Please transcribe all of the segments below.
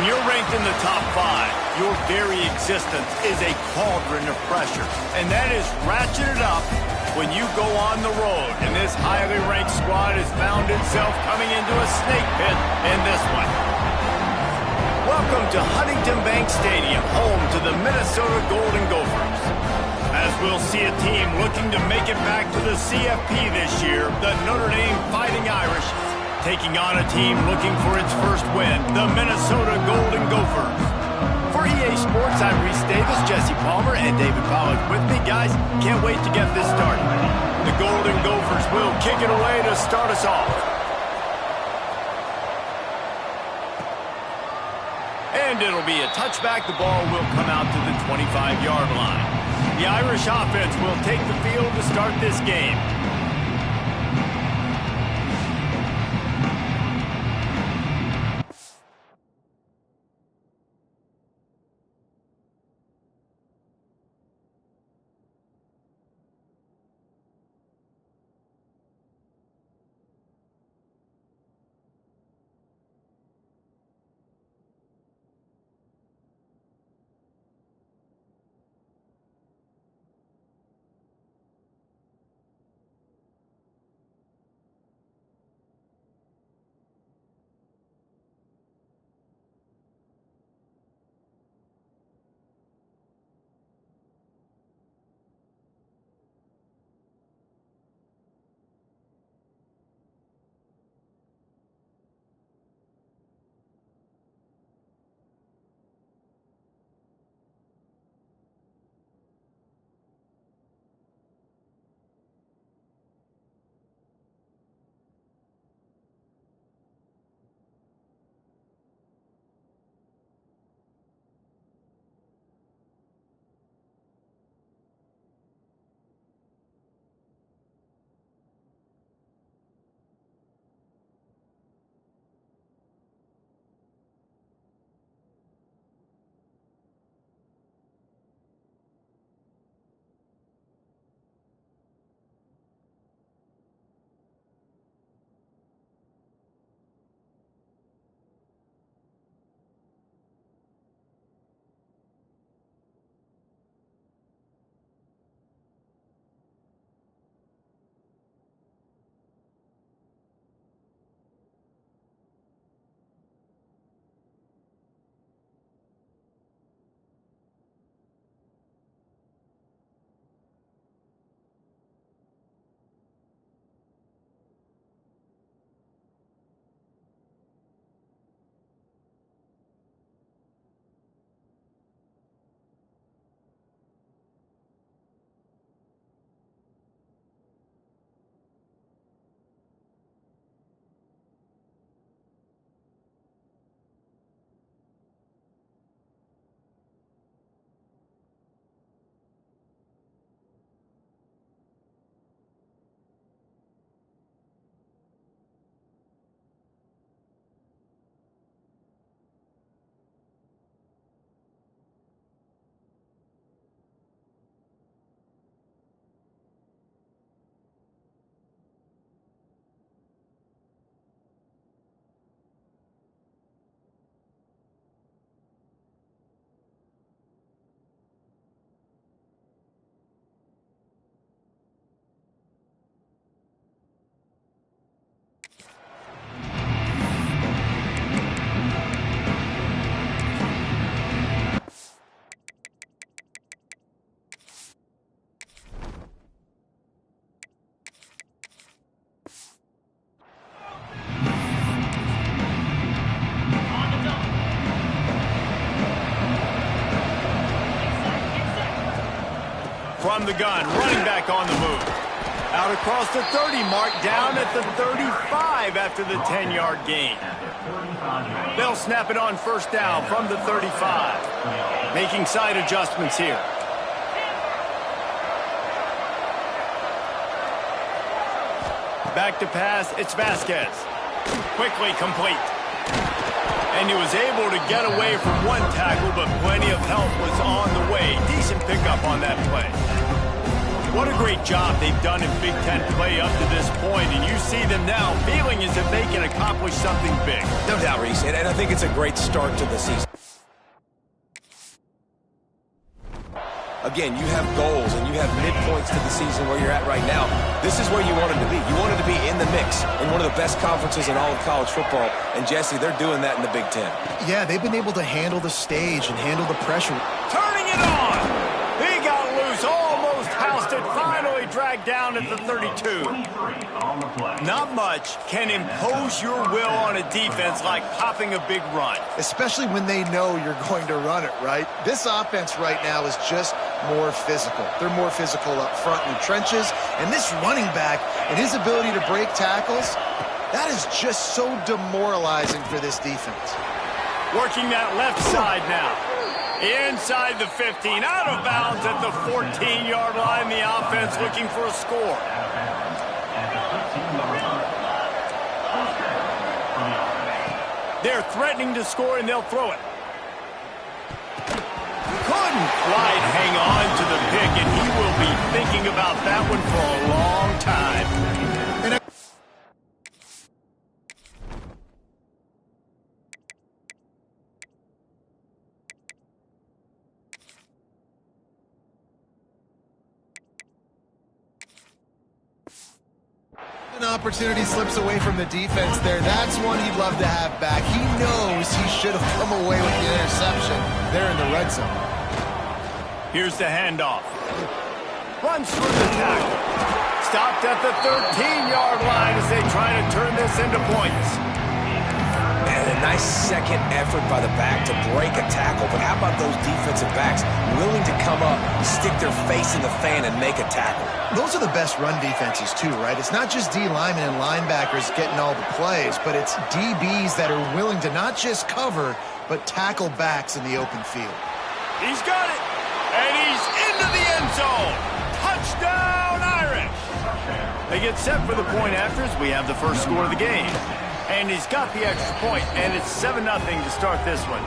When you're ranked in the top 5, your very existence is a cauldron of pressure. And that is ratcheted up when you go on the road. And this highly ranked squad has found itself coming into a snake pit in this one. Welcome to Huntington Bank Stadium, home to the Minnesota Golden Gophers. As we'll see a team looking to make it back to the CFP this year, the Notre Dame Fighting Irish, taking on a team looking for its first win, the Minnesota Golden Gophers. For EA Sports, I'm Reese Davis, Jesse Palmer, and David Pollack with me. Guys, can't wait to get this started. The Golden Gophers will kick it away to start us off. And it'll be a touchback. The ball will come out to the 25-yard line. The Irish offense will take the field to start this game. From the gun, running back on the move. Out across the 30 mark, down at the 35 after the 10-yard gain. They'll snap it on first down from the 35. Making side adjustments here. Back to pass, it's Vasquez. Quickly complete. And he was able to get away from one tackle, but plenty of help was on the way. Decent pickup on that play. What a great job they've done in Big Ten play up to this point, and you see them now feeling as if they can accomplish something big. No doubt, Reese, and I think it's a great start to the season. Again, you have goals and you have midpoints to the season where you're at right now. This is where you wanted to be. You wanted to be in the mix in one of the best conferences in all of college football. And, Jesse, they're doing that in the Big Ten. Yeah, they've been able to handle the stage and handle the pressure. Turning it on! He got loose, almost housed it, finally dragged down at the 32. Not much can impose your will on a defense like popping a big run. Especially when they know you're going to run it, right? This offense right now is just more physical. They're more physical up front in the trenches. And this running back and his ability to break tackles, that is just so demoralizing for this defense. Working that left side now. Inside the 15, out of bounds at the 14-yard line. The offense looking for a score. They're threatening to score, and they'll throw it. Couldn't quite hang on to the pick, and he will be thinking about that one for a long time. An opportunity slips away from the defense there. That's one he'd love to have back. He knows he should have come away with the interception there in the red zone. Here's the handoff. Runs through the tackle. Stopped at the 13-yard line as they try to turn this into points. And a nice second effort by the back to break a tackle. But how about those defensive backs willing to come up, stick their face in the fan, and make a tackle? Those are the best run defenses too, right? It's not just D linemen and linebackers getting all the plays, but it's DBs that are willing to not just cover, but tackle backs in the open field. He's got it, and he's into the end zone. Touchdown, Irish! They get set for the point after as we have the first score of the game. And he's got the extra point, and it's 7-0 to start this one.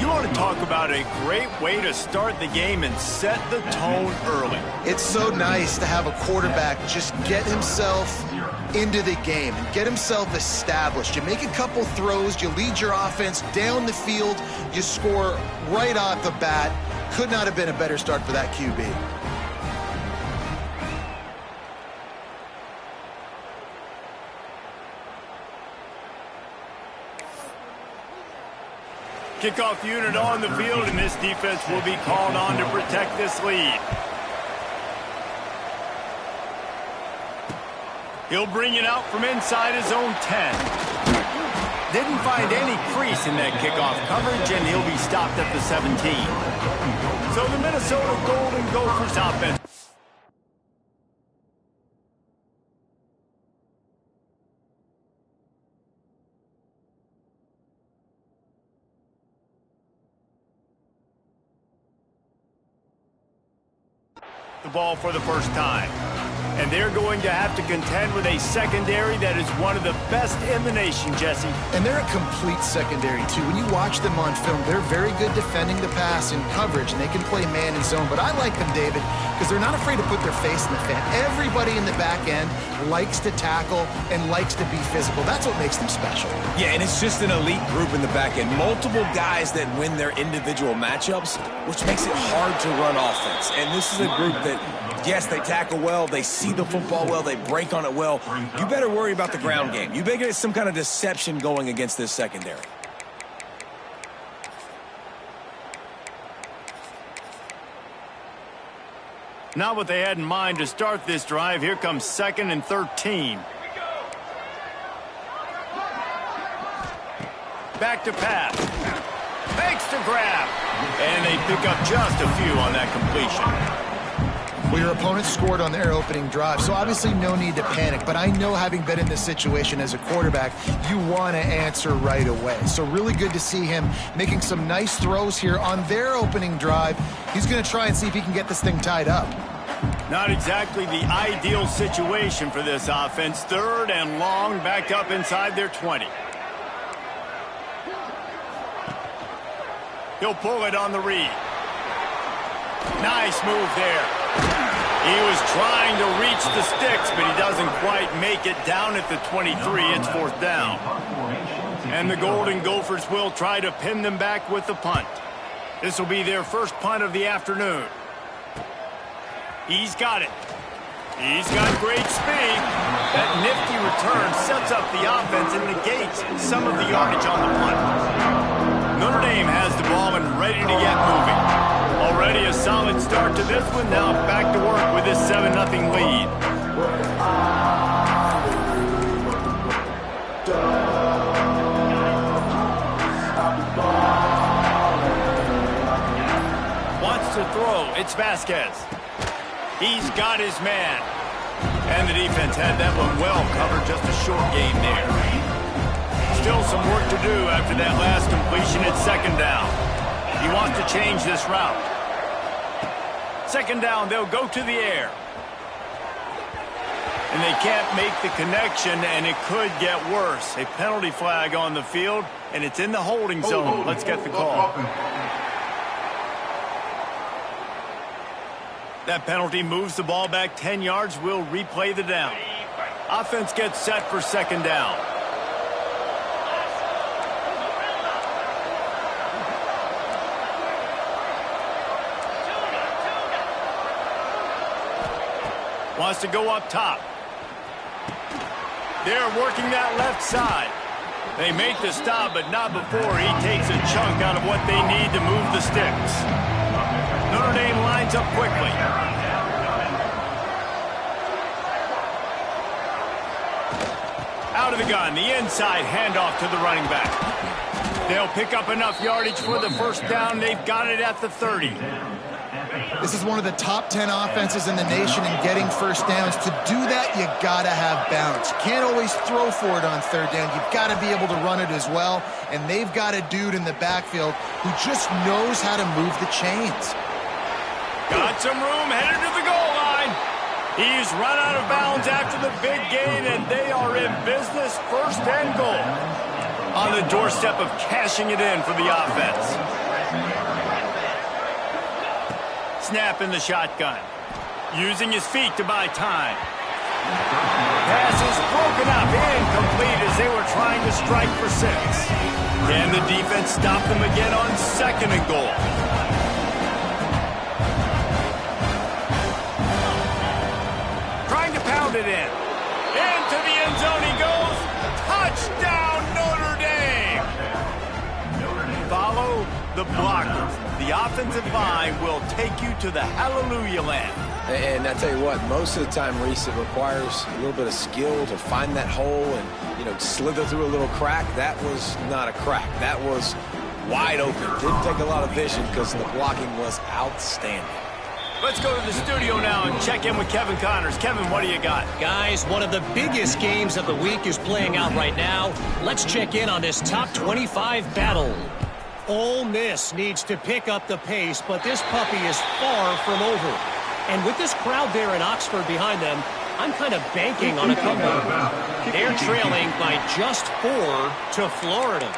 You want to talk about a great way to start the game and set the tone early. It's so nice to have a quarterback just get himself into the game and get himself established. You make a couple throws, you lead your offense down the field, you score right off the bat. Could not have been a better start for that QB. Kickoff unit on the field, and this defense will be called on to protect this lead. He'll bring it out from inside his own 10. Didn't find any crease in that kickoff coverage, and he'll be stopped at the 17. So the Minnesota Golden Gophers offense. The ball for the first time. And they're going to have to contend with a secondary that is one of the best in the nation, Jesse. And they're a complete secondary, too. When you watch them on film, they're very good defending the pass in coverage, and they can play man and zone. But I like them, David, because they're not afraid to put their face in the fan. Everybody in the back end likes to tackle and likes to be physical. That's what makes them special. Yeah, and it's just an elite group in the back end. Multiple guys that win their individual matchups, which makes it hard to run offense. And this is a group that, yes, they tackle well, they see the football well, they break on it well. You better worry about the ground game. You better get some kind of deception going against this secondary. Not what they had in mind to start this drive. Here comes 2nd and 13. Back to pass. Makes the grab. And they pick up just a few on that completion. Well, your opponent scored on their opening drive, so obviously no need to panic. But I know, having been in this situation as a quarterback, you want to answer right away. So really good to see him making some nice throws here on their opening drive. He's going to try and see if he can get this thing tied up. Not exactly the ideal situation for this offense. 3rd and long, back up inside their 20. He'll pull it on the read. Nice move there. He was trying to reach the sticks, but he doesn't quite make it down at the 23. It's 4th down. And the Golden Gophers will try to pin them back with the punt. This will be their first punt of the afternoon. He's got it. He's got great speed. That nifty return sets up the offense and negates some of the yardage on the punt. Notre Dame has the ball and ready to get moving. Already a solid start to this one. Now back to work with this 7-0 lead. Wants to throw. It's Vasquez. He's got his man. And the defense had that one well covered. Just a short game there. Still some work to do after that last completion. It's 2nd down. He wants to change this route. 2nd down, they'll go to the air. And they can't make the connection, and it could get worse. A penalty flag on the field, and it's in the holding zone. Let's get the call. That penalty moves the ball back 10 yards. We'll replay the down. Offense gets set for 2nd down. Wants to go up top. They're working that left side. They make the stop, but not before he takes a chunk out of what they need to move the sticks. Notre Dame lines up quickly. Out of the gun, the inside handoff to the running back. They'll pick up enough yardage for the 1st down. They've got it at the 30. This is one of the top 10 offenses in the nation in getting 1st downs. To do that, you got to have balance. You can't always throw for it on 3rd down. You've got to be able to run it as well. And they've got a dude in the backfield who just knows how to move the chains. Got some room, headed to the goal line. He's run out of bounds after the big gain, and they are in business. 1st and goal. On the doorstep of cashing it in for the offense. Snap in the shotgun. Using his feet to buy time. Pass is broken up, incomplete as they were trying to strike for 6. Can the defense stop them again on 2nd and goal? Trying to pound it in. Into the end zone he goes. Touchdown, Notre Dame! Follow the blockers. The offensive line will take you to the hallelujah land. And I tell you what, most of the time, Reese, it requires a little bit of skill to find that hole and, slither through a little crack. That was not a crack. That was wide open. Didn't take a lot of vision because the blocking was outstanding. Let's go to the studio now and check in with Kevin Connors. Kevin, what do you got? Guys, one of the biggest games of the week is playing out right now. Let's check in on this top 25 battle. Ole Miss needs to pick up the pace, but this puppy is far from over. And with this crowd there in Oxford behind them, I'm kind of banking on a comeback. They're trailing by just 4 to Florida.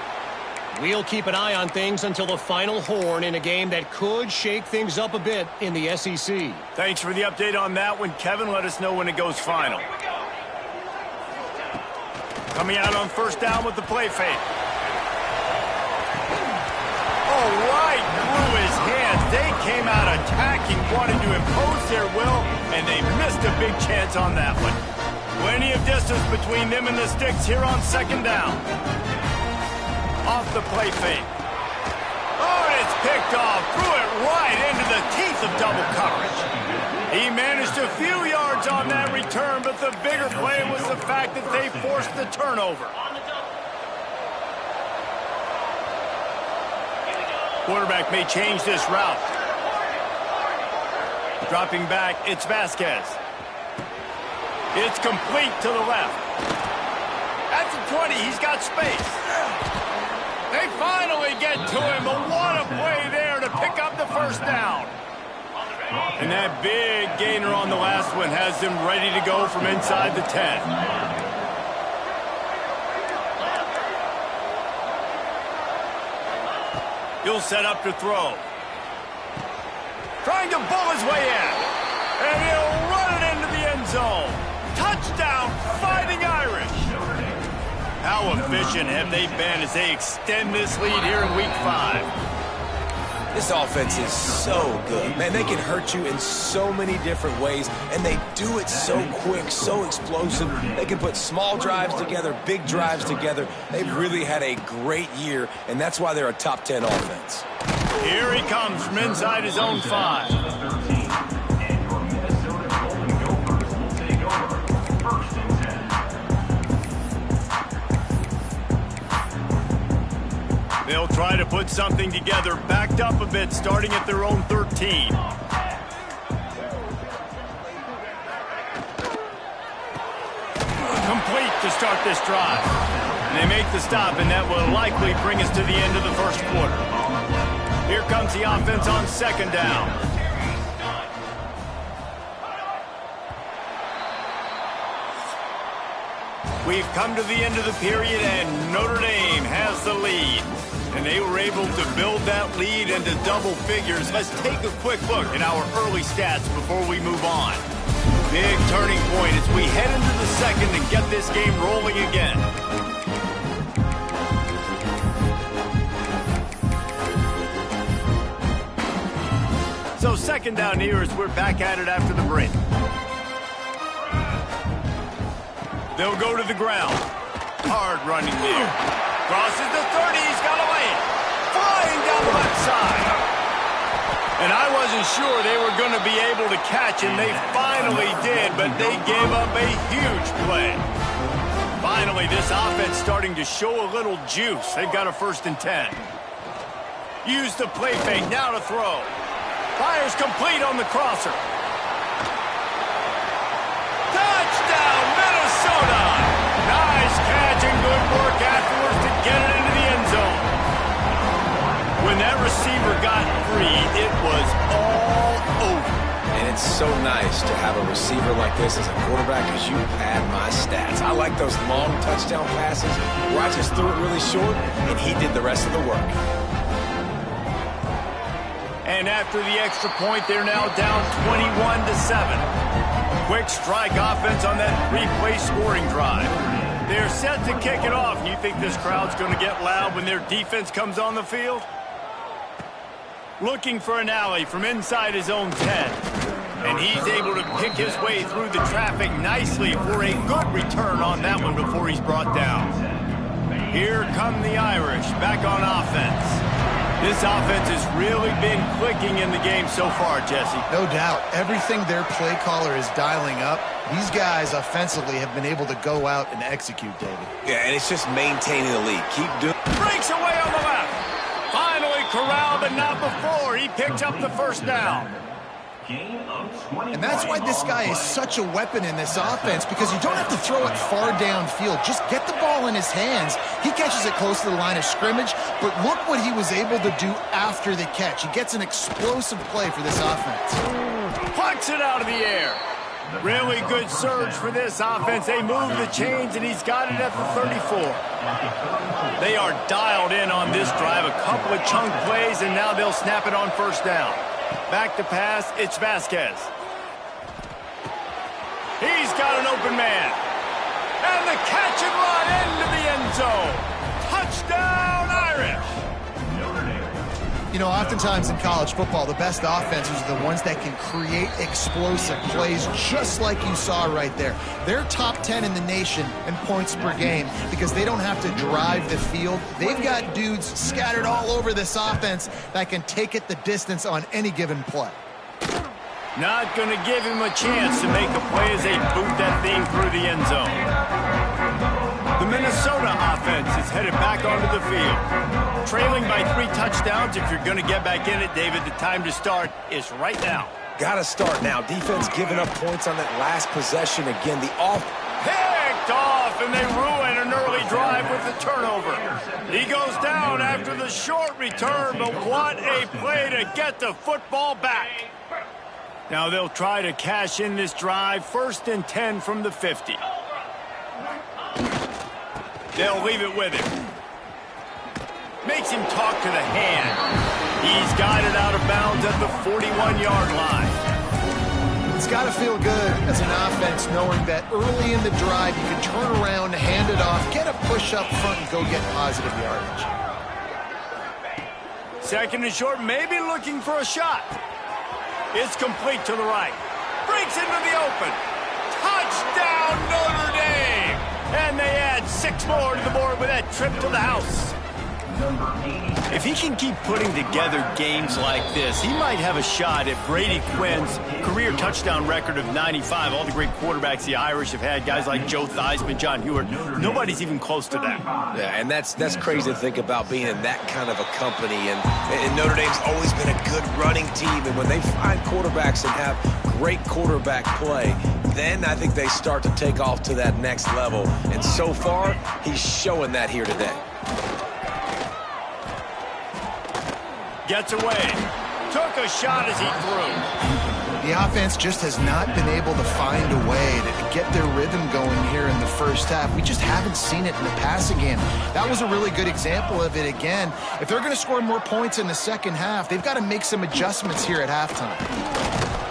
We'll keep an eye on things until the final horn in a game that could shake things up a bit in the SEC. Thanks for the update on that one, Kevin. Let us know when it goes final. Coming out on 1st down with the play fake. Oh, right through his hands. They came out attacking, wanting to impose their will, and they missed a big chance on that one. Plenty of distance between them and the sticks here on 2nd down. Off the play fake. Oh, and it's picked off. Threw it right into the teeth of double coverage. He managed a few yards on that return, but the bigger play was the fact that they forced the turnover. Quarterback may change this route. Dropping back, it's Vasquez. It's complete to the left. At the 20, he's got space. They finally get to him, but what a play there to pick up the 1st down. And that big gainer on the last one has them ready to go from inside the 10. He'll set up to throw. Trying to bull his way in. And he'll run it into the end zone. Touchdown, Fighting Irish. How efficient have they been as they extend this lead here in Week 5? This offense is so good. Man, they can hurt you in so many different ways, and they do it so quick, so explosive. They can put small drives together, big drives together. They've really had a great year, and that's why they're a top 10 offense. Here he comes from inside his own 5. They'll try to put something together, backed up a bit, starting at their own 13. Complete to start this drive. And they make the stop, and that will likely bring us to the end of the first quarter. Here comes the offense on second down. We've come to the end of the period, and Notre Dame has the lead. And they were able to build that lead into double figures. Let's take a quick look at our early stats before we move on. Big turning point as we head into the second and get this game rolling again. So second down here as we're back at it after the break. They'll go to the ground. Hard running there. Crosses the 30. He's got away. Flying down the left side. And I wasn't sure they were going to be able to catch, and they finally did, but they gave up a huge play. Finally, this offense starting to show a little juice. They've got a 1st and 10. Use the play fake. Now to throw. Fires complete on the crosser. Touchdown, Minnesota! Nice catch and good work afterwards to get it into the end zone. When that receiver got free, it was all over. And it's so nice to have a receiver like this as a quarterback because you pad my stats. I like those long touchdown passes where I just threw it really short and he did the rest of the work. And after the extra point, they're now down 21-7. Quick strike offense on that 3-play scoring drive. They're set to kick it off. You think this crowd's going to get loud when their defense comes on the field? Looking for an alley from inside his own 10. And he's able to pick his way through the traffic nicely for a good return on that one before he's brought down. Here come the Irish back on offense. This offense has really been clicking in the game so far, Jesse. No doubt. Everything their play caller is dialing up, these guys offensively have been able to go out and execute, David. Yeah, and it's just maintaining the lead. Keep doing it. Breaks away on the left. Finally corralled, but not before. He picked up the 1st down. And that's why this guy is such a weapon in this offense, because you don't have to throw it far downfield. Just get the ball in his hands. He catches it close to the line of scrimmage, but look what he was able to do after the catch. He gets an explosive play for this offense. Plucks it out of the air. Really good surge for this offense. They move the chains, and he's got it at the 34. They are dialed in on this drive. A couple of chunk plays, and now they'll snap it on 1st down. Back to pass, it's Vasquez. He's got an open man. And the catch and run into the end zone. Touchdown, Irish! You know, oftentimes in college football, the best offenses are the ones that can create explosive plays, just like you saw right there. They're top 10 in the nation in points per game because they don't have to drive the field. They've got dudes scattered all over this offense that can take it the distance on any given play. Not going to give him a chance to make a play as they boot that thing through the end zone. The Minnesota offense is headed back onto the field. Trailing by 3 touchdowns. If you're going to get back in it, David, the time to start is right now. Got to start now. Defense giving up points on that last possession again. The picked off, and they ruin an early drive with the turnover. He goes down after the short return, but what a play to get the football back. Now they'll try to cash in this drive. 1st and 10 from the 50. They'll leave it with him. Makes him talk to the hand. He's got it out of bounds at the 41-yard line. It's got to feel good as an offense knowing that early in the drive you can turn around, hand it off, get a push up front, and go get positive yardage. Second and short, maybe looking for a shot. It's complete to the right. Breaks into the open. Touchdown, Notre Dame! And they add 6 more to the board with that trip to the house. If he can keep putting together games like this, he might have a shot at Brady Quinn's career touchdown record of 95. All the great quarterbacks the Irish have had, guys like Joe Theismann, John Hewart, nobody's even close to that. Yeah, and that's crazy to think about being in that kind of a company. And Notre Dame's always been a good running team. And when they find quarterbacks and have great quarterback play, then I think they start to take off to that next level. And so far, he's showing that here today. Gets away. Took a shot as he threw. The offense just has not been able to find a way to get their rhythm going here in the first half. We just haven't seen it in the passing game. That was a really good example of it again. If they're going to score more points in the second half, they've got to make some adjustments here at halftime.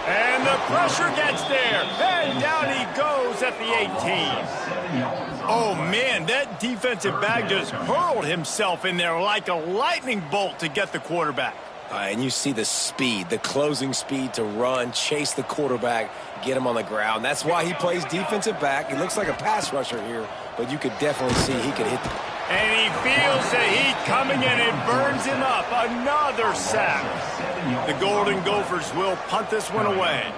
And the pressure gets there. And down he goes at the 18. Oh, man, that defensive back just hurled himself in there like a lightning bolt to get the quarterback. And you see the speed, the closing speed to run, chase the quarterback, get him on the ground. That's why he plays defensive back. He looks like a pass rusher here, but you could definitely see he could hit the... And he feels the heat coming in and burns him up. Another sack. The Golden Gophers will punt this one away.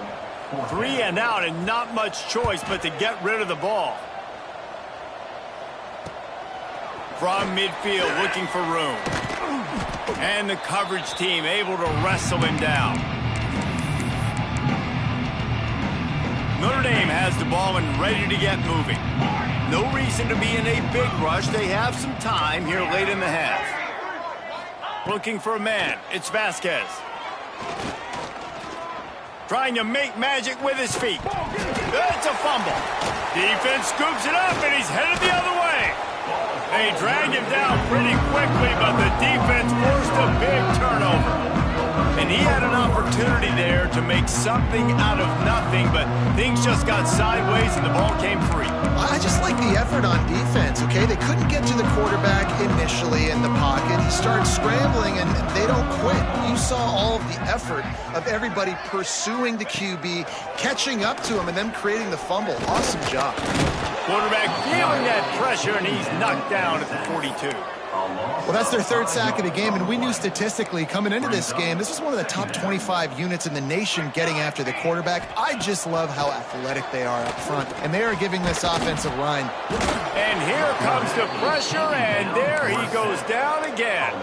3 and out and not much choice but to get rid of the ball. From midfield, looking for room. And the coverage team able to wrestle him down. Notre Dame has the ball and ready to get moving. No reason to be in a big rush. They have some time here late in the half. Looking for a man. It's Vasquez. Trying to make magic with his feet. It's a fumble. Defense scoops it up and he's headed the other way. They drag him down pretty quickly, but the defense forced a big turnover. And he had an opportunity there to make something out of nothing, but things just got sideways and the ball came free. I just like the effort on defense, okay? They couldn't get to the quarterback initially in the pocket. He started scrambling, and they don't quit. You saw all of the effort of everybody pursuing the QB, catching up to him, and then creating the fumble. Awesome job. Quarterback feeling that pressure, and he's knocked down at the 42. Well, that's their 3rd sack of the game, and we knew statistically coming into this game, this was one of the top 25 units in the nation getting after the quarterback. I just love how athletic they are up front, and they are giving this offensive line. And here comes the pressure, and there he goes down again.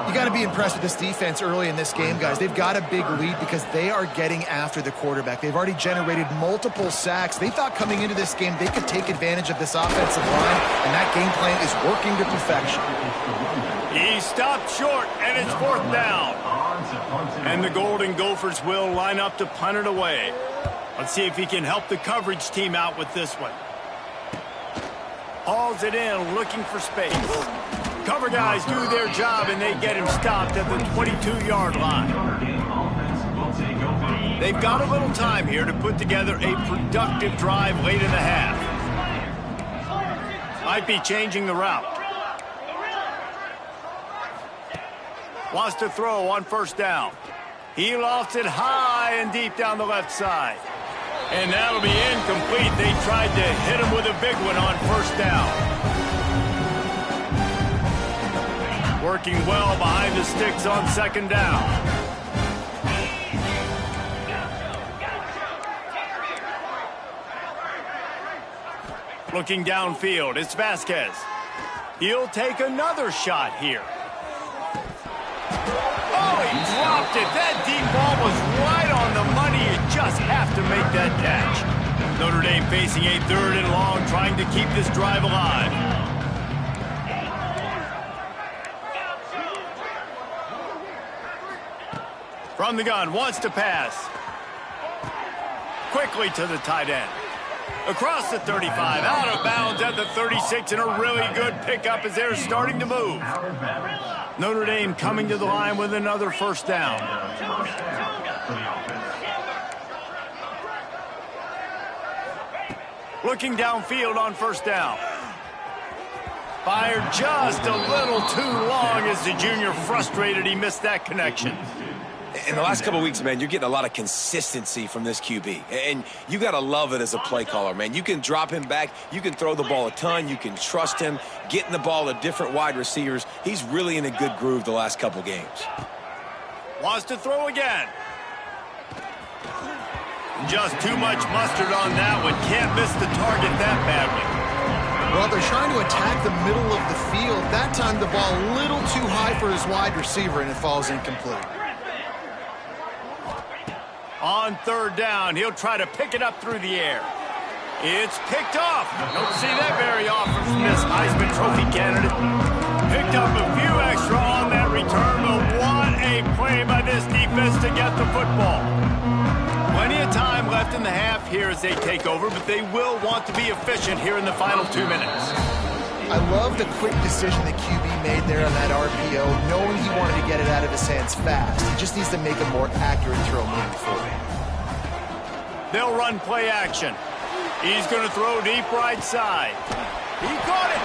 You got to be impressed with this defense early in this game, guys. They've got a big lead because they are getting after the quarterback. They've already generated multiple sacks. They thought coming into this game they could take advantage of this offensive line, and that game plan is working to perfection. He stopped short, and it's 4th down. And the Golden Gophers will line up to punt it away. Let's see if he can help the coverage team out with this one. Hauls it in, looking for space. Cover guys do their job, and they get him stopped at the 22-yard line. They've got a little time here to put together a productive drive late in the half. Might be changing the route. Wants to throw on 1st down. He lofts it high and deep down the left side. And that'll be incomplete. They tried to hit him with a big one on 1st down. Working well behind the sticks on 2nd down. Looking downfield, it's Vasquez. He'll take another shot here. Oh, he dropped it. That deep ball was right on the money. You just have to make that catch. Notre Dame facing a 3rd and long, trying to keep this drive alive. From the gun, wants to pass. Quickly to the tight end. Across the 35, out of bounds at the 36, and a really good pickup as they're starting to move. Notre Dame coming to the line with another 1st down. Looking downfield on first down. Fired just a little too long as the junior frustrated he missed that connection. In the last couple of weeks, man, you're getting a lot of consistency from this QB. And you got to love it as a play caller, man. You can drop him back. You can throw the ball a ton. You can trust him, getting the ball to different wide receivers. He's really in a good groove the last couple games. Wants to throw again. Just too much mustard on that one. Can't miss the target that badly. Well, they're trying to attack the middle of the field. That time the ball a little too high for his wide receiver, and it falls incomplete. On third down, he'll try to pick it up through the air. It's picked off. Don't see that very often from this Heisman Trophy candidate. Picked up a few extra on that return, but what a play by this defense to get the football. Plenty of time left in the half here as they take over, but they will want to be efficient here in the final 2 minutes. I love the quick decision the QB made there on that RPO, knowing he wanted to get it out of his hands fast. He just needs to make a more accurate throw moving forward. They'll run play action. He's going to throw deep right side. He caught it.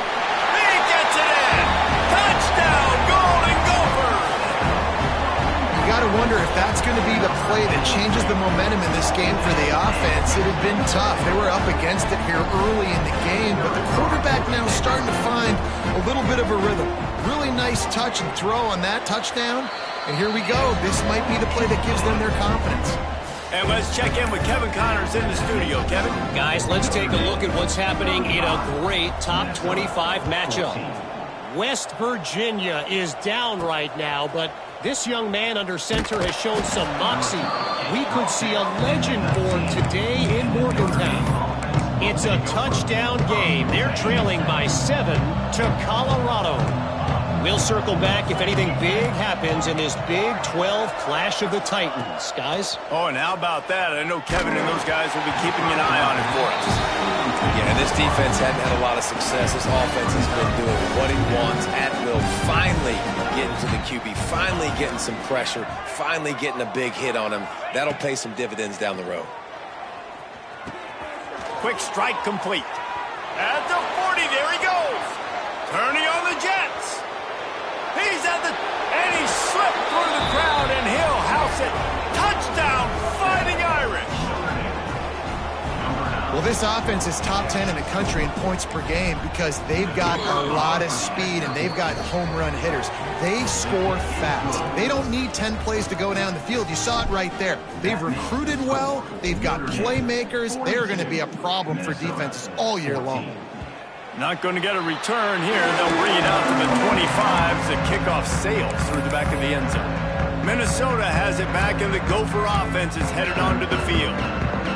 He gets it in. Touchdown, Golden Gophers. You got to wonder if that's going to be the play that changes the momentum in this game for the offense. It had been tough. They were up against it here early in the game, but the quarterback now starting to find a little bit of a rhythm. Really nice touch and throw on that touchdown. And here we go. This might be the play that gives them their confidence. And let's check in with Kevin Connors in the studio. Kevin? Guys, let's take a look at what's happening in a great top 25 matchup. West Virginia is down right now, but this young man under center has shown some moxie. We could see a legend born today in Morgantown. It's a touchdown game. They're trailing by 7 to Colorado. We'll circle back if anything big happens in this Big 12 Clash of the Titans. Guys? Oh, and how about that? I know Kevin and those guys will be keeping an eye on it for us. Yeah, this defense hadn't had a lot of success. This offense has been doing what he wants at will. Finally getting to the QB. Finally getting some pressure. Finally getting a big hit on him. That'll pay some dividends down the road. Quick strike complete. At the 40, there he goes. Turning on the Jets. He's at the, and he slipped through the crowd, and he'll house it. Touchdown, Fighting Irish. Well, this offense is top 10 in the country in points per game because they've got a lot of speed and they've got home run hitters. They score fast. They don't need 10 plays to go down the field. You saw it right there. They've recruited well. They've got playmakers. They're going to be a problem for defenses all year long. Not going to get a return here. They'll bring it out to the 25 as the kickoff sails through the back of the end zone. Minnesota has it back, and the Gopher offense is headed onto the field.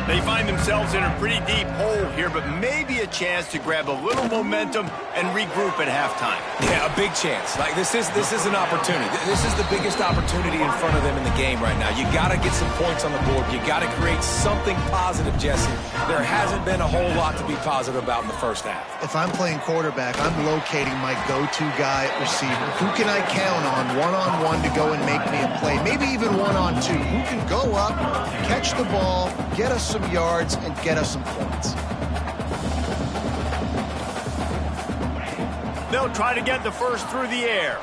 They find themselves in a pretty deep hole here, but maybe a chance to grab a little momentum and regroup at halftime. Yeah, a big chance. Like this is an opportunity. This is the biggest opportunity in front of them in the game right now. You got to get some points on the board. You got to create something positive, Jesse. There hasn't been a whole lot to be positive about in the first half. If I'm playing quarterback, I'm locating my go-to guy at receiver. Who can I count on one-on-one to go and make me a play? Maybe even one-on-two. Who can go up, catch the ball, get us some yards, and get us some points. They'll try to get the first through the air.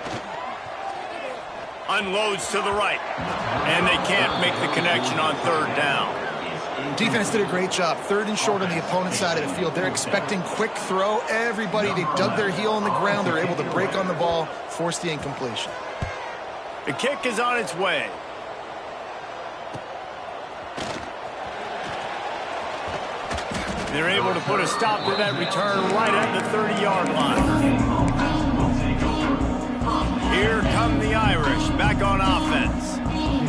Unloads to the right. And they can't make the connection on third down. Defense did a great job. Third and short on the opponent's side of the field. They're expecting quick throw. Everybody, they dug their heel on the ground. They're able to break on the ball, force the incompletion. The kick is on its way. They're able to put a stop to that return right at the 30-yard line. Here come the Irish back on offense.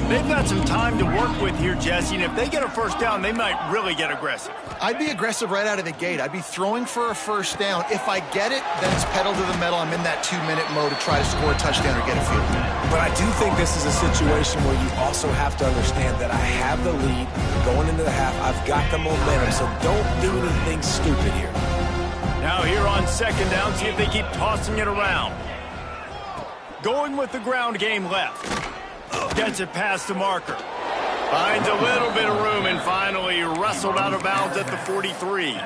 They've got some time to work with here, Jesse, and if they get a first down, they might really get aggressive. I'd be aggressive right out of the gate. I'd be throwing for a first down. If I get it, then it's pedal to the metal. I'm in that 2-minute mode to try to score a touchdown or get a field goal. But I do think this is a situation where you also have to understand that I have the lead going into the half. I've got the momentum, so don't do anything stupid here. Now here on second down, see if they keep tossing it around. Going with the ground game left. Gets it past the marker. Finds a little bit of room and finally wrestled out of bounds at the 43.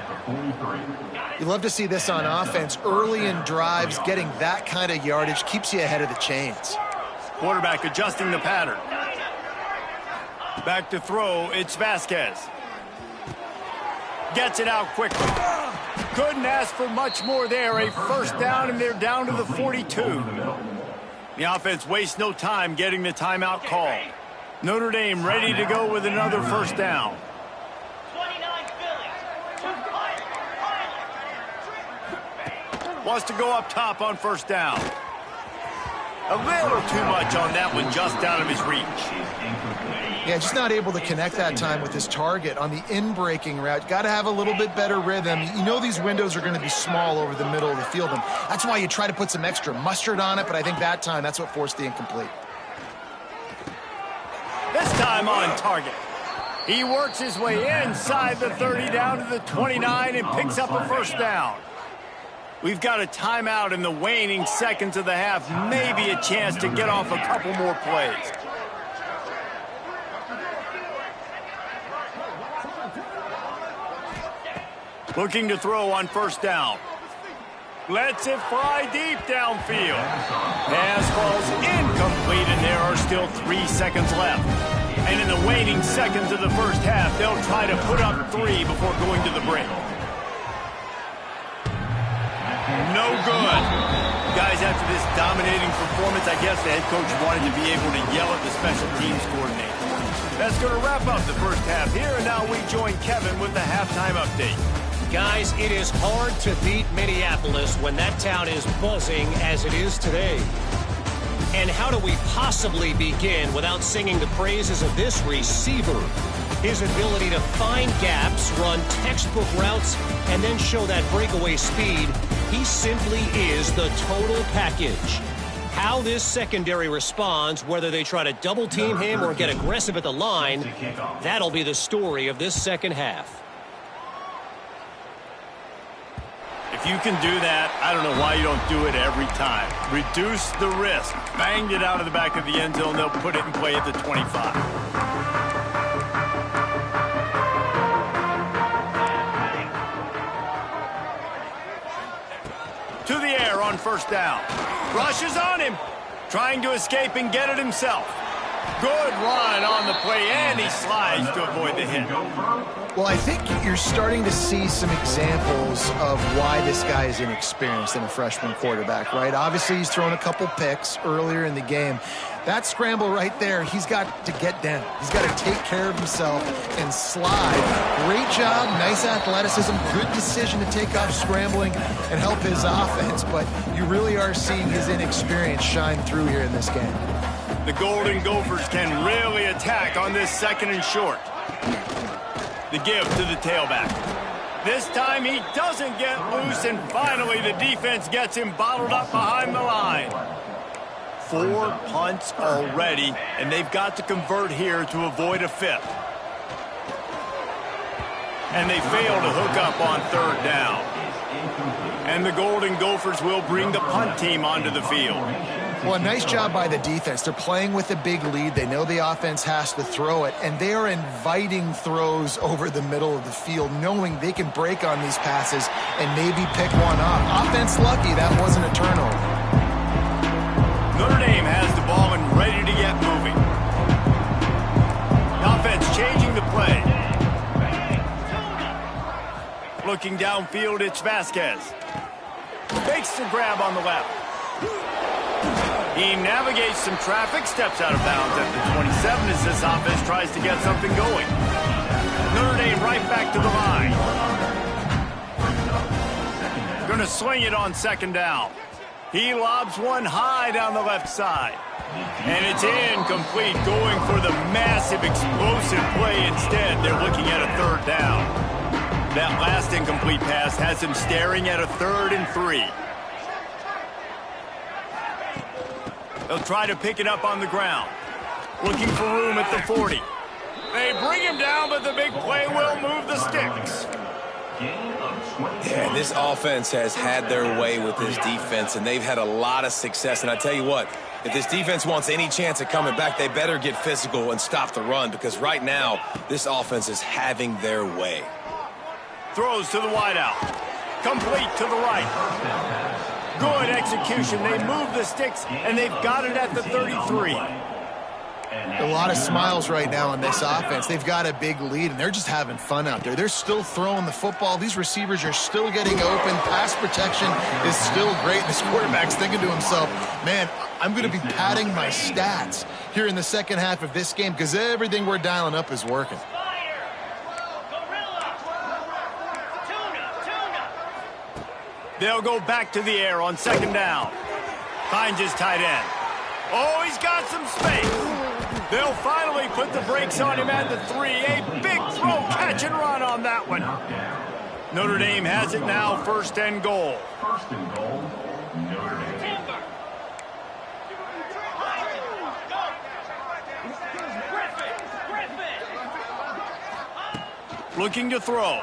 You love to see this on offense. Early in drives, getting that kind of yardage keeps you ahead of the chains. Quarterback adjusting the pattern. Back to throw, it's Vasquez. Gets it out quickly. Couldn't ask for much more there. A first down, and they're down to the 42. The offense wastes no time getting the timeout call. Notre Dame ready to go with another first down. Wants to go up top on first down. A little too much on that one, just out of his reach. Yeah, just not able to connect that time with his target on the in-breaking route. Got to have a little bit better rhythm. You know these windows are going to be small over the middle of the field, and that's why you try to put some extra mustard on it, but I think that time that's what forced the incomplete. This time on target. He works his way inside the 30 down to the 29 and picks up a first down. We've got a timeout in the waning seconds of the half. Maybe a chance to get off a couple more plays. Looking to throw on first down. Lets it fly deep downfield. Pass falls incomplete, and there are still 3 seconds left. And in the waning seconds of the first half, they'll try to put up 3 before going to the break. No good. Guys, after this dominating performance, I guess the head coach wanted to be able to yell at the special teams coordinator. That's going to wrap up the first half here, and now we join Kevin with the halftime update. Guys, it is hard to beat Minneapolis when that town is buzzing as it is today. And how do we possibly begin without singing the praises of this receiver? His ability to find gaps, run textbook routes, and then show that breakaway speed. He simply is the total package. How this secondary responds, whether they try to double team him or get aggressive at the line, that'll be the story of this second half. If you can do that, I don't know why you don't do it every time. Reduce the risk. Banged it out of the back of the end zone. They'll put it in play at the 25. To the air on first down. Rushes on him. Trying to escape and get it himself. Good run on the play, and he slides to avoid the hit. Well, I think you're starting to see some examples of why this guy is inexperienced in a freshman quarterback, right? Obviously, he's thrown a couple picks earlier in the game. That scramble right there, he's got to get down. He's got to take care of himself and slide. Great job, nice athleticism, good decision to take off scrambling and help his offense, but you really are seeing his inexperience shine through here in this game. The Golden Gophers can really attack on this second and short. The give to the tailback. This time he doesn't get loose, and finally the defense gets him bottled up behind the line. 4 punts already, and they've got to convert here to avoid a 5th. And they fail to hook up on third down. And the Golden Gophers will bring the punt team onto the field. Well, a nice job by the defense. They're playing with a big lead. They know the offense has to throw it, and they are inviting throws over the middle of the field, knowing they can break on these passes and maybe pick one off. Offense lucky that wasn't a turnover. Notre Dame has the ball and ready to get moving. Offense changing the play. Looking downfield, it's Vasquez. Makes the grab on the left. He navigates some traffic, steps out of bounds at the 27 as this offense tries to get something going. Notre Dame right back to the line. Going to swing it on second down. He lobs one high down the left side. And it's incomplete, going for the massive explosive play instead. They're looking at a third down. That last incomplete pass has him staring at a 3rd and 3. They'll try to pick it up on the ground. Looking for room at the 40. They bring him down, but the big play will move the sticks. Yeah, this offense has had their way with this defense, and they've had a lot of success. And I tell you what, if this defense wants any chance of coming back, they better get physical and stop the run, because right now, this offense is having their way. Throws to the wideout. Complete to the right. Good execution. They move the sticks, and they've got it at the 33. A lot of smiles right now on this offense. They've got a big lead, and they're just having fun out there. They're still throwing the football. These receivers are still getting open. Pass protection is still great. This quarterback's thinking to himself, man, I'm going to be padding my stats here in the second half of this game because everything we're dialing up is working. They'll go back to the air on second down. Finds his tight end. Oh, he's got some space. They'll finally put the brakes on him at the 3. A big throw, catch and run on that one. Notre Dame has it now, 1st and goal. First and goal, Notre Dame. Looking to throw.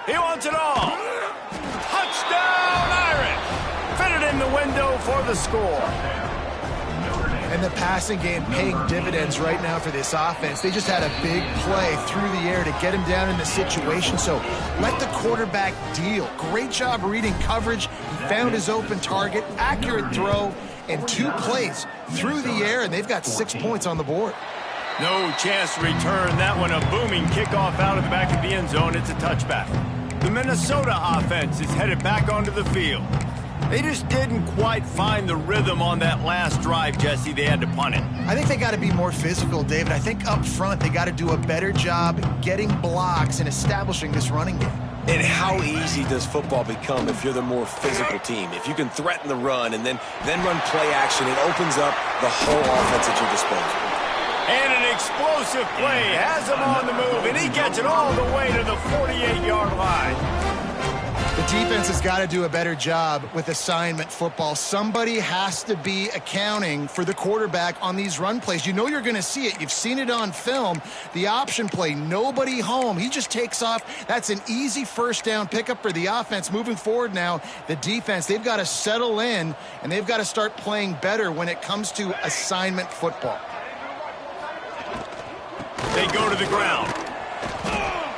He wants it all. Touchdown, Irish. Fitted in the window for the score. And the passing game paying dividends right now for this offense. They just had a big play through the air to get him down in the situation. So let the quarterback deal. Great job reading coverage. He found his open target, accurate throw, and 2 plays through the air, and they've got 6 points on the board. No chance to return that one. A booming kickoff out of the back of the end zone. It's a touchback. The Minnesota offense is headed back onto the field. They just didn't quite find the rhythm on that last drive, Jesse. They had to punt it. I think they got to be more physical, David. I think up front they got to do a better job getting blocks and establishing this running game. And how easy does football become if you're the more physical team? If you can threaten the run and then run play action, it opens up the whole offense at your disposal. And an explosive play has him on the move, and he gets it all the way to the 48-yard line. The defense has got to do a better job with assignment football. Somebody has to be accounting for the quarterback on these run plays. You know you're going to see it. You've seen it on film. The option play, nobody home. He just takes off. That's an easy first down pickup for the offense. Moving forward now, the defense, they've got to settle in, and they've got to start playing better when it comes to assignment football. They go to the ground.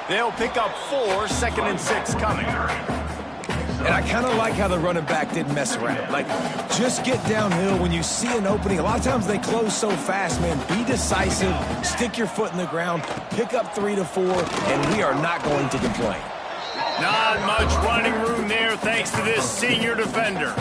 They'll pick up 4, 2nd and 6 coming. And I kind of like how the running back didn't mess around. Like, just get downhill when you see an opening. A lot of times they close so fast, man. Be decisive, stick your foot in the ground, pick up 3 to 4, and we are not going to complain. Not much running room there thanks to this senior defender.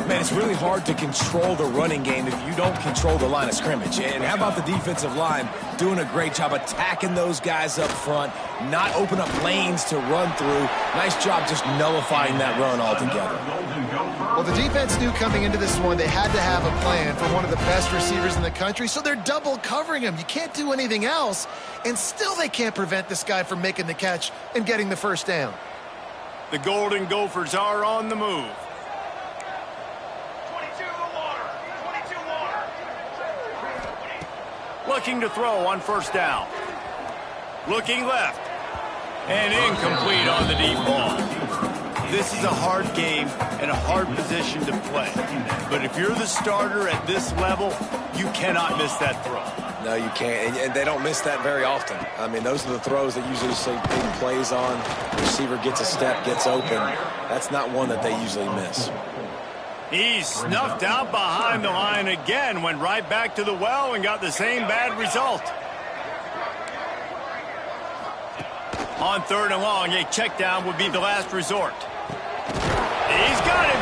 Man, it's really hard to control the running game if you don't control the line of scrimmage. And how about the defensive line doing a great job attacking those guys up front, not open up lanes to run through. Nice job just nullifying that run altogether. Well, the defense knew coming into this one they had to have a plan for one of the best receivers in the country, so they're double covering him. You can't do anything else, and still they can't prevent this guy from making the catch and getting the first down. The Golden Gophers are on the move. Looking to throw on first down. Looking left. And incomplete on the deep ball. This is a hard game and a hard position to play. But if you're the starter at this level, you cannot miss that throw. No, you can't. And they don't miss that very often. I mean, those are the throws that usually see big plays on. The receiver gets a step, gets open. That's not one that they usually miss. He's snuffed out behind the line again, went right back to the well and got the same bad result. On 3rd and long, a check down would be the last resort. He's got him.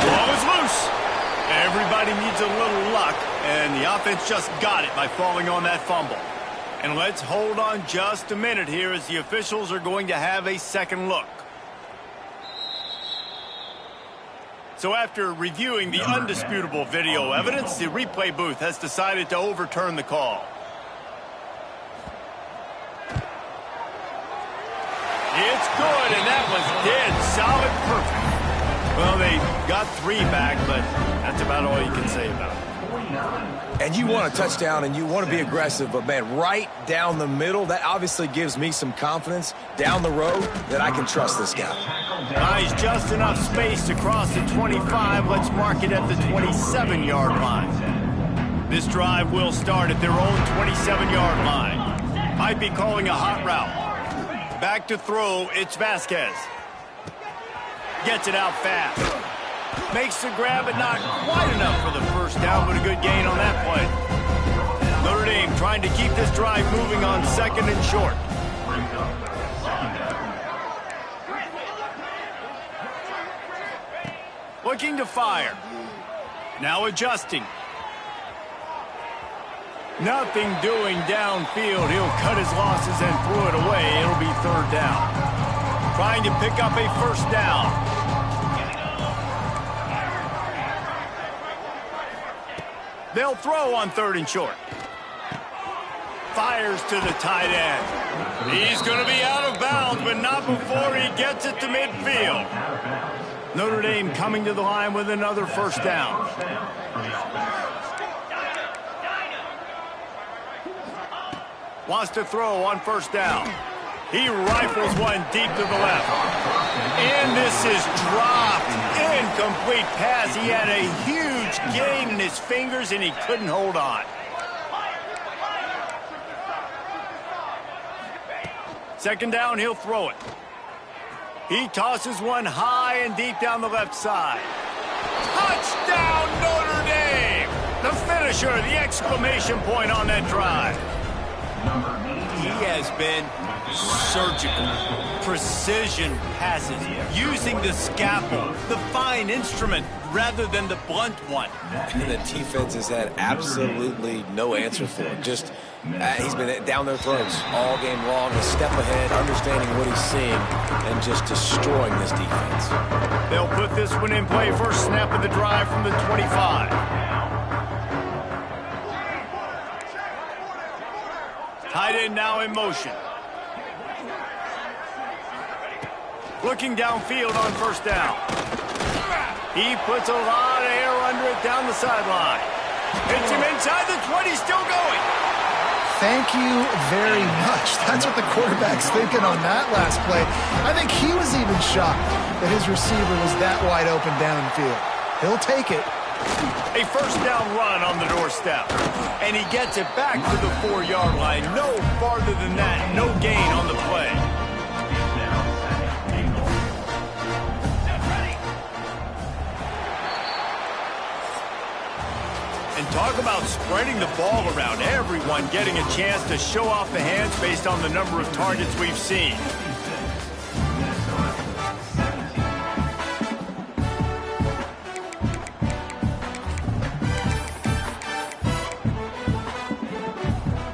Ball is loose. Everybody needs a little luck, and the offense just got it by falling on that fumble. And let's hold on just a minute here as the officials are going to have a second look. So after reviewing the undisputable video evidence, the replay booth has decided to overturn the call. It's good, and that was dead solid perfect. Well, they got 3 back, but that's about all you can say about it. And you want a touchdown and you want to be aggressive, but man, right down the middle, that obviously gives me some confidence down the road that I can trust this guy. Nice, just enough space to cross the 25. Let's mark it at the 27-yard line. This drive will start at their own 27-yard line. Might be calling a hot route. Back to throw, it's Vasquez. Gets it out fast. Makes the grab, but not quite enough for the first down, but a good gain on that play. Notre Dame trying to keep this drive moving on 2nd and short. Looking to fire. Now adjusting. Nothing doing downfield. He'll cut his losses and throw it away. It'll be 3rd down. Trying to pick up a first down. They'll throw on 3rd and short. Fires to the tight end. He's going to be out of bounds, but not before he gets it to midfield. Notre Dame coming to the line with another first down. Wants to throw on 1st down. He rifles one deep to the left. And this is dropped. Incomplete pass. He had a huge gain in his fingers, and he couldn't hold on. Second down, he'll throw it. He tosses one high and deep down the left side. Touchdown, Notre Dame! The finisher, the exclamation point on that drive. He has been surgical, precision passes, using the scalpel, the fine instrument, rather than the blunt one. And the defense has had absolutely no answer for him. Just, he's been down their throats all game long, a step ahead, understanding what he's seeing, and just destroying this defense. They'll put this one in play. First snap of the drive from the 25. Tight end now in motion. Looking downfield on 1st down. He puts a lot of air under it down the sideline. Hits him inside the 20, still going. Thank you very much. That's what the quarterback's thinking on that last play. I think he was even shocked that his receiver was that wide open downfield. He'll take it. A first down run on the doorstep. And he gets it back to the 4-yard line. No farther than that. No gain on the play. And talk about spreading the ball around. Everyone getting a chance to show off the hands based on the number of targets we've seen.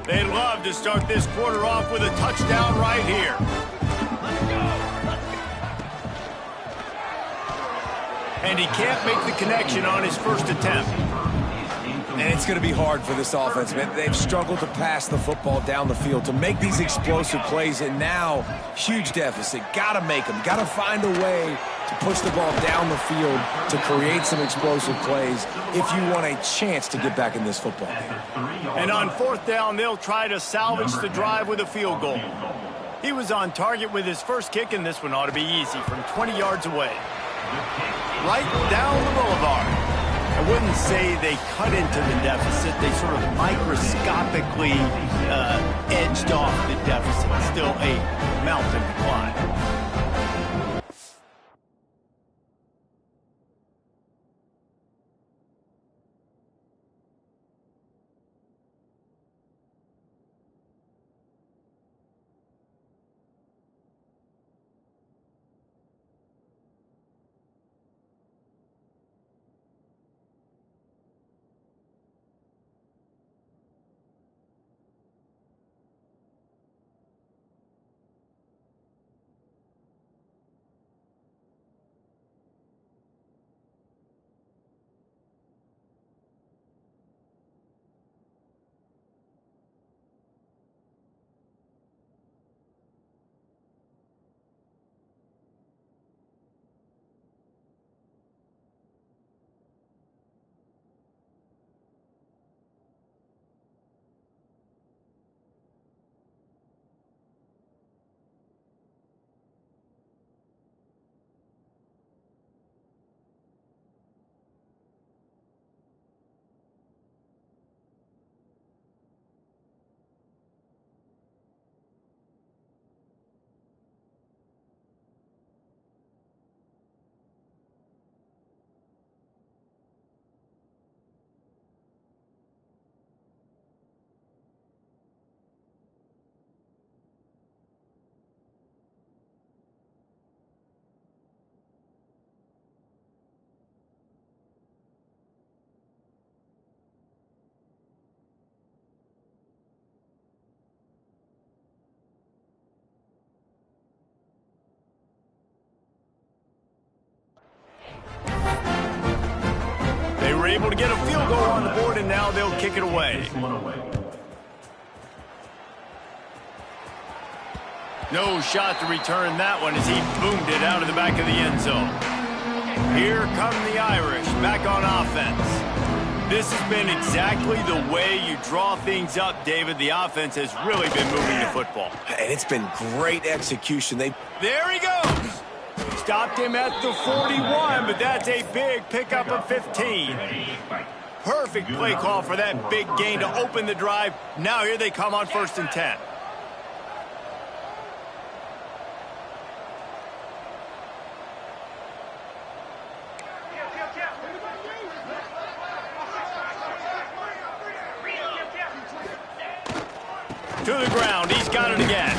They'd love to start this quarter off with a touchdown right here. And he can't make the connection on his first attempt. And it's going to be hard for this offense, man. They've struggled to pass the football down the field, to make these explosive plays, and now, huge deficit. Got to make them. Got to find a way to push the ball down the field to create some explosive plays if you want a chance to get back in this football game. And on 4th down, they'll try to salvage the drive with a field goal. He was on target with his first kick, and this one ought to be easy from 20 yards away. Right down the boulevard. I wouldn't say they cut into the deficit. They sort of microscopically edged off the deficit. Still a mountain to climb. were able to get a field goal on the board, and now they'll kick it away. No shot to return that one as he boomed it out of the back of the end zone. Here come the Irish back on offense. This has been exactly the way you draw things up, David. The offense has really been moving the football. And it's been great execution. There he goes. Stopped him at the 41, but that's a big pickup of 15. Perfect play call for that big gain to open the drive. Now here they come on 1st and 10. To the ground, he's got it again.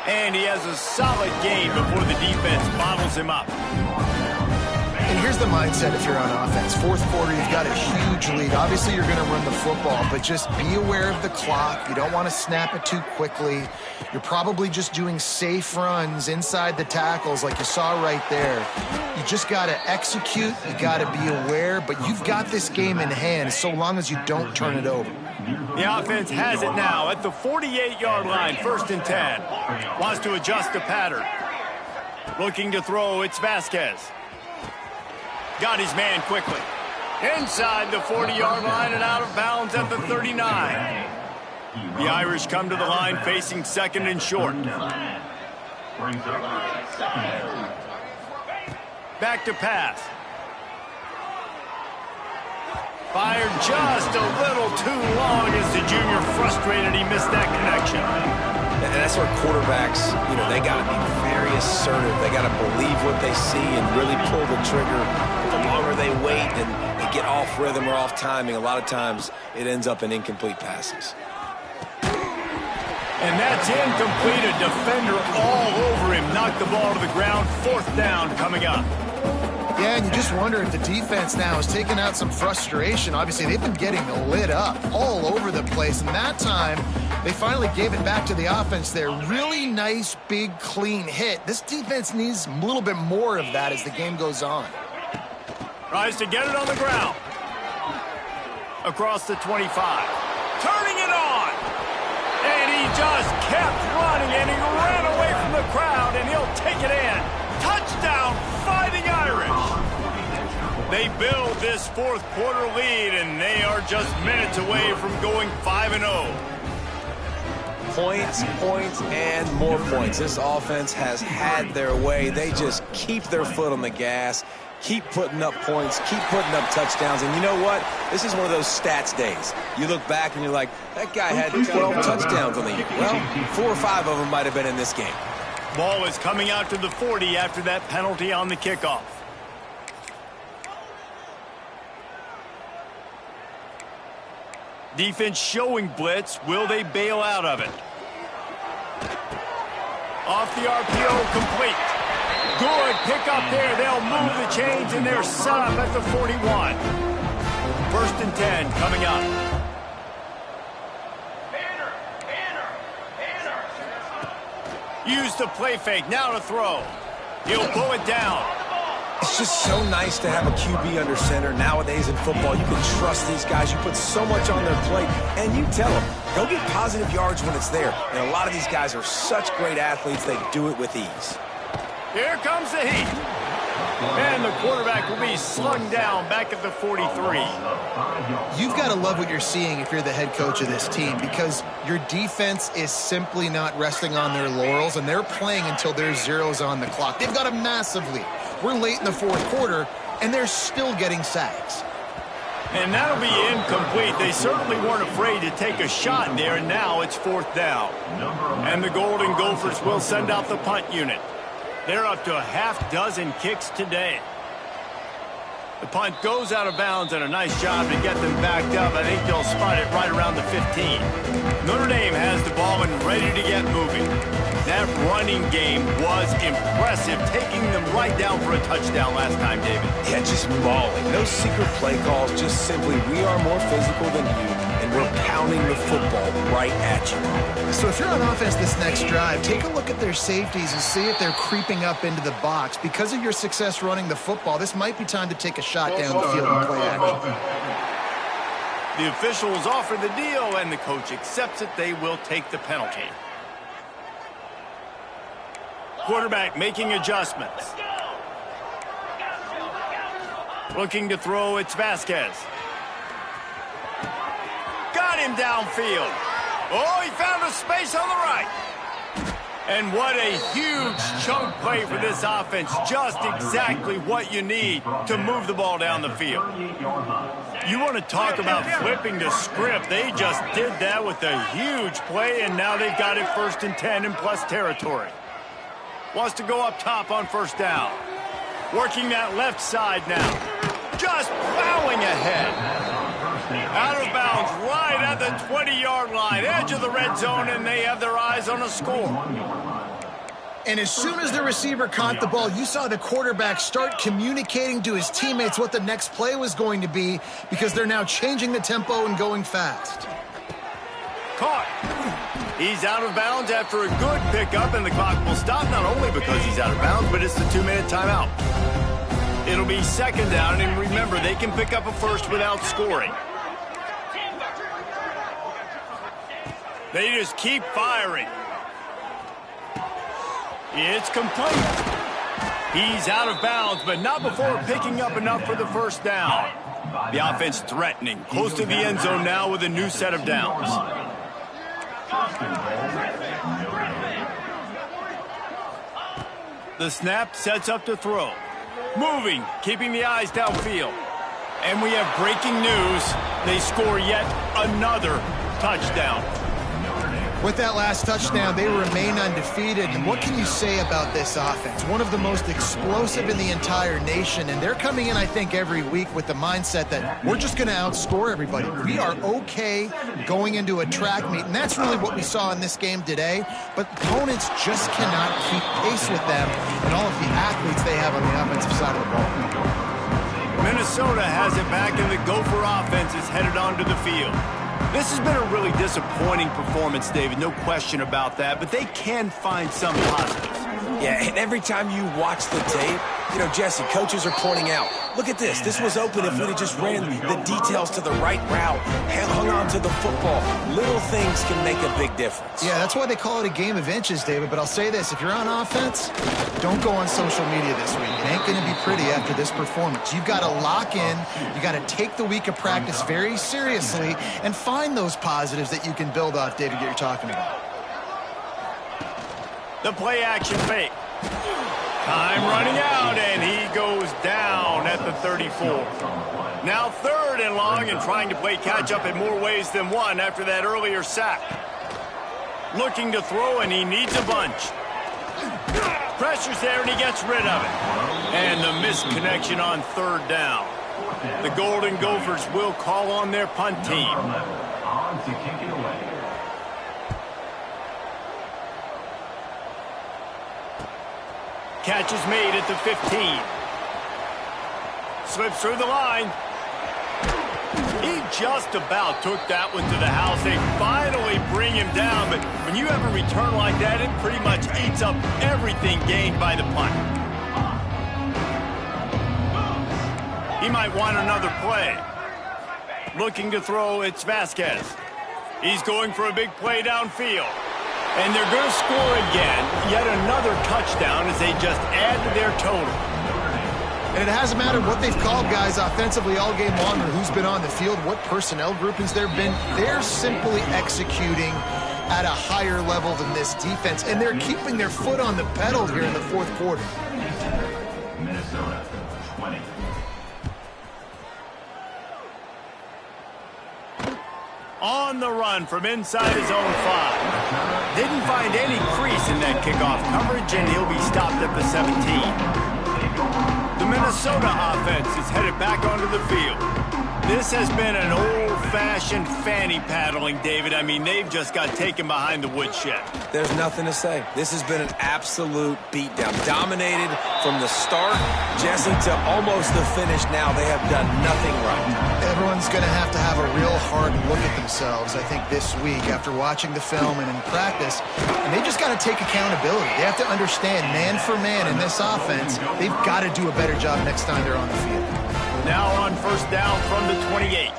And he has a solid gain before the defense bottles him up. And here's the mindset if you're on offense. 4th quarter, you've got a huge lead. Obviously, you're going to run the football, but just be aware of the clock. You don't want to snap it too quickly. You're probably just doing safe runs inside the tackles like you saw right there. You just got to execute. You got to be aware, but you've got this game in hand so long as you don't turn it over. The offense has it now at the 48-yard line, 1st and 10. Wants to adjust the pattern. Looking to throw, it's Vasquez. Got his man quickly. Inside the 40-yard line and out of bounds at the 39. The Irish come to the line facing 2nd and short. Back to pass. Fired just a little too long as the junior frustrated. He missed that connection. And that's where quarterbacks, they got to be very assertive. They got to believe what they see and really pull the trigger. The longer they wait and they get off rhythm or off timing, a lot of times it ends up in incomplete passes. And that's incomplete. A defender all over him. Knocked the ball to the ground. 4th down coming up. Yeah, and you just wonder if the defense now is taking out some frustration. Obviously, they've been getting lit up all over the place, and that time they finally gave it back to the offense there. Really nice, big, clean hit. This defense needs a little bit more of that as the game goes on. Tries to get it on the ground. Across the 25. Turning it on. And he just kept running, and he ran away from the crowd, and he'll take it in. Touchdown, Fighting Irish. They build this 4th quarter lead, and they are just minutes away from going 5-0. Points, points, and more points. This offense has had their way. They just keep their foot on the gas, keep putting up points, keep putting up touchdowns. And you know what? This is one of those stats days. You look back and you're like, that guy had 12 touchdowns on the year. Well, 4 or 5 of them might have been in this game. Ball is coming out to the 40 after that penalty on the kickoff. Defense showing blitz. Will they bail out of it? Off the RPO, complete. Good pick up there. They'll move the chains, and they're set up at the 41. 1st and 10 coming up. Use the play fake. Now to throw. He'll pull it down. It's just so nice to have a QB under center. Nowadays in football, you can trust these guys. You put so much on their plate, and you tell them, go get positive yards when it's there. And a lot of these guys are such great athletes, they do it with ease. Here comes the heat. And the quarterback will be slung down back at the 43. You've got to love what you're seeing if you're the head coach of this team, because your defense is simply not resting on their laurels, and they're playing until there's zeros on the clock. They've got a massive lead. We're late in the 4th quarter, and they're still getting sacks. And that'll be incomplete. They certainly weren't afraid to take a shot there, and now it's 4th down. And the Golden Gophers will send out the punt unit. They're up to a half-dozen kicks today. The punt goes out of bounds, and a nice job to get them backed up. I think they'll spot it right around the 15. Notre Dame has the ball and ready to get moving. That running game was impressive, taking them right down for a touchdown last time, David. Yeah, just mauling. No secret play calls, just simply we are more physical than you, and we're pounding the football right at you. So if you're on offense this next drive, take a look at their safeties and see if they're creeping up into the box. Because of your success running the football, this might be time to take a shot down the field and play action. The officials offer the deal, and the coach accepts it. They will take the penalty. Quarterback making adjustments. Looking to throw, it's Vasquez. Got him downfield. Oh, he found a space on the right. And what a huge chunk play for this offense. Just exactly what you need to move the ball down the field. You want to talk about flipping the script. They just did that with a huge play, and now they've got it 1st and 10 in plus territory. Wants to go up top on 1st down. Working that left side now. Just plowing ahead. Out of bounds right at the 20-yard line. Edge of the red zone, and they have their eyes on a score. And as soon as the receiver caught the ball, you saw the quarterback start communicating to his teammates what the next play was going to be, because they're now changing the tempo and going fast. Caught. He's out of bounds after a good pickup, and the clock will stop, not only because he's out of bounds, but it's the 2-minute timeout. It'll be 2nd down, and remember, they can pick up a first without scoring. They just keep firing. It's complete. He's out of bounds, but not before picking up enough for the 1st down. The offense threatening, close to the end zone now with a new set of downs. The snap sets up to throw. Moving, keeping the eyes downfield. And we have breaking news. They score yet another touchdown. With that last touchdown, they remain undefeated. And what can you say about this offense? One of the most explosive in the entire nation. And they're coming in, I think, every week with the mindset that we're just going to outscore everybody. We are okay going into a track meet. And that's really what we saw in this game today. But opponents just cannot keep pace with them and all of the athletes they have on the offensive side of the ball. Minnesota has it back, and the Gopher offense is headed onto the field. This has been a really disappointing performance, David, no question about that, but they can find some positives. Yeah, and every time you watch the tape, you know, Jesse, coaches are pointing out, look at this. This was open if we'd have just ran the details to the right route, hung on to the football. Little things can make a big difference. Yeah, that's why they call it a game of inches, David. But I'll say this, if you're on offense, don't go on social media this week. It ain't going to be pretty after this performance. You've got to lock in. You got to take the week of practice very seriously and find those positives that you can build off, David, that you're talking about. The play action fake. Time running out, and he goes down at the 34. Now 3rd and long, and trying to play catch-up in more ways than one after that earlier sack. Looking to throw, and he needs a bunch. Pressure's there, and he gets rid of it. And the misconnection on 3rd down. The Golden Gophers will call on their punt team. On to kick it away. Catch is made at the 15. Slips through the line. He just about took that one to the house. They finally bring him down, but when you have a return like that, it pretty much eats up everything gained by the punt. He might want another play. Looking to throw, it's Vasquez. He's going for a big play downfield. And they're going to score again, yet another touchdown as they just add to their total. And it hasn't mattered what they've called, guys, offensively all game long, or who's been on the field, what personnel groupings there have been. They're simply executing at a higher level than this defense, and they're keeping their foot on the pedal here in the 4th quarter. Minnesota 20. On the run from inside his own 5. Didn't find any crease in that kickoff coverage, and he'll be stopped at the 17. The Minnesota offense is headed back onto the field. This has been an old-fashioned fanny paddling, David. I mean, they've just got taken behind the woodshed. There's nothing to say. This has been an absolute beatdown. Dominated from the start, Jesse, to almost the finish now. They have done nothing right. Everyone's going to have a real hard look at themselves, I think, this week after watching the film and in practice. And they just got to take accountability. They have to understand, man for man in this offense, they've got to do a better job next time they're on the field. Now on first down from the 28.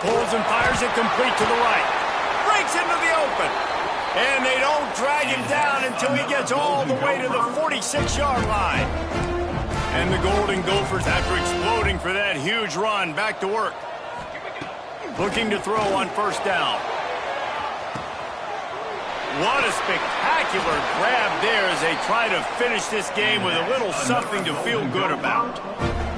Pulls and fires it complete to the right. Breaks into the open. And they don't drag him down until he gets all the way to the 46-yard line. And the Golden Gophers, after exploding for that huge run, back to work. Looking to throw on first down. What a spectacular grab there as they try to finish this game with a little something to feel good about.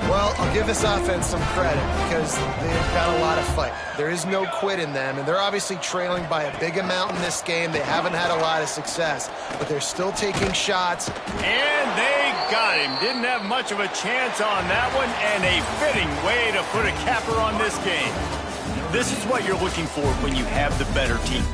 Well, I'll give this offense some credit because they've got a lot of fight. There is no quit in them, and they're obviously trailing by a big amount in this game. They haven't had a lot of success, but they're still taking shots. And they got him. Didn't have much of a chance on that one, and a fitting way to put a capper on this game. This is what you're looking for when you have the better team.